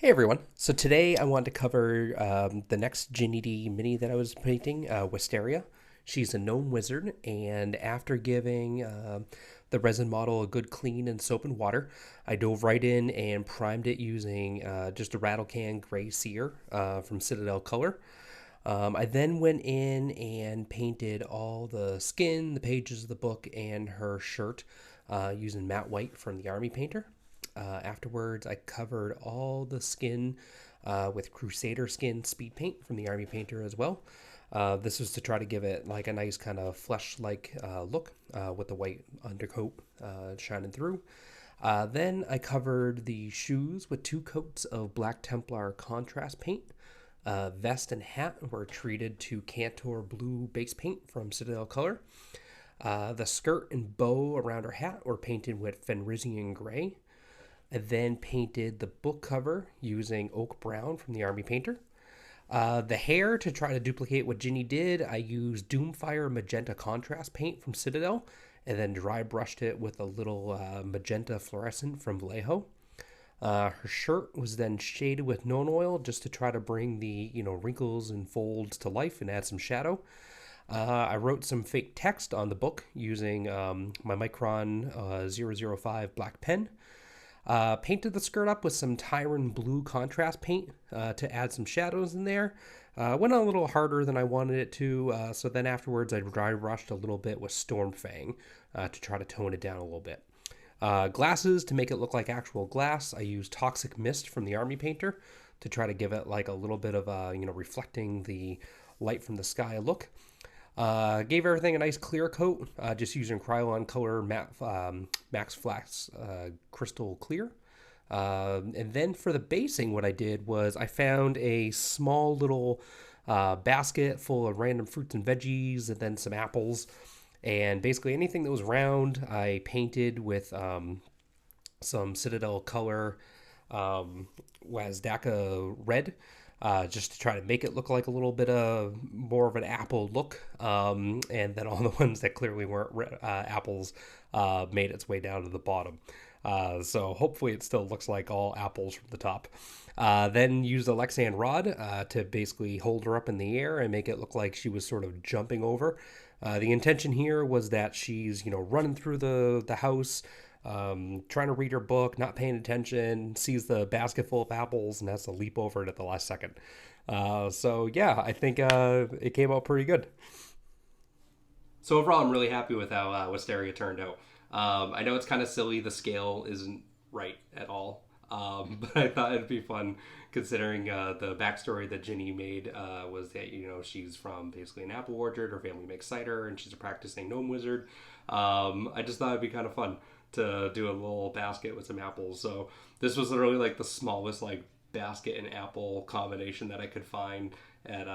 Hey everyone. So today I want to cover the next GinnyDi mini that I was painting, Wisteria. She's a gnome wizard, and after giving the resin model a good clean in soap and water, I dove right in and primed it using just a rattle can gray cere from Citadel Color. I then went in and painted all the skin, the pages of the book, and her shirt using matte white from the Army Painter. Afterwards, I covered all the skin with Crusader skin speed paint from the Army Painter as well. This was to try to give it like a nice kind of flesh-like look with the white undercoat shining through. Then I covered the shoes with 2 coats of Black Templar contrast paint. Vest and hat were treated to Cantor blue base paint from Citadel Color. The skirt and bow around her hat were painted with Fenrisian gray. I then painted the book cover using oak brown from the Army Painter. The hair, to try to duplicate what Ginny did, I used Doomfire magenta contrast paint from Citadel and then dry brushed it with a little magenta fluorescent from Vallejo. Her shirt was then shaded with gnome oil just to try to bring the wrinkles and folds to life and add some shadow. I wrote some fake text on the book using my Micron 005 black pen. Painted the skirt up with some Tyron blue contrast paint to add some shadows in there. Went a little harder than I wanted it to, so then afterwards I dry brushed a little bit with Stormfang to try to tone it down a little bit. Glasses, to make it look like actual glass, I used Toxic Mist from the Army Painter to try to give it like a little bit of a, reflecting the light from the sky look. Gave everything a nice clear coat, just using Krylon Color Max Flax Crystal Clear. And then for the basing, what I did was I found a small little basket full of random fruits and veggies and then some apples. And basically anything that was round, I painted with some Citadel Color Wazdaka Red, just to try to make it look like a little bit of more of an apple look. And then all the ones that clearly weren't apples made its way down to the bottom. So hopefully it still looks like all apples from the top. Then use the Lexan rod to basically hold her up in the air and make it look like she was sort of jumping over. The intention here was that she's, running through the house, trying to read her book, not paying attention, sees the basket full of apples, and has to leap over it at the last second. So yeah, I think it came out pretty good. So overall, I'm really happy with how Wisteria turned out. I know it's kind of silly; the scale isn't right at all. But I thought it'd be fun considering the backstory that Ginny made was that she's from basically an apple orchard. Her family makes cider, and she's a practicing gnome wizard. I just thought it'd be kind of fun to do a little basket with some apples. So this was literally like the smallest like basket and apple combination that I could find at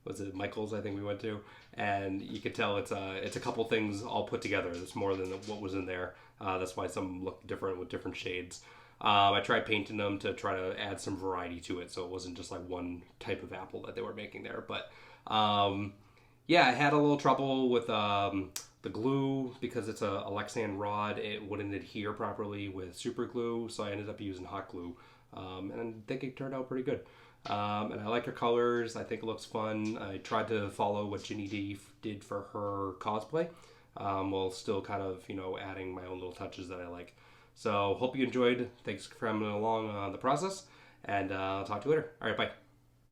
was it Michael's, I think we went to, and you could tell it's a couple things all put together. It's more than what was in there. That's why some look different with different shades. I tried painting them to try to add some variety to it, so it wasn't just like one type of apple that they were making there. But yeah, I had a little trouble with the glue because it's a Lexan rod. It wouldn't adhere properly with super glue, so I ended up using hot glue, and I think it turned out pretty good. And I like her colors. I think it looks fun. I tried to follow what GinnyDi did for her cosplay, while still kind of adding my own little touches that I like. So hope you enjoyed. Thanks for coming along on the process, and I'll talk to you later. All right, bye.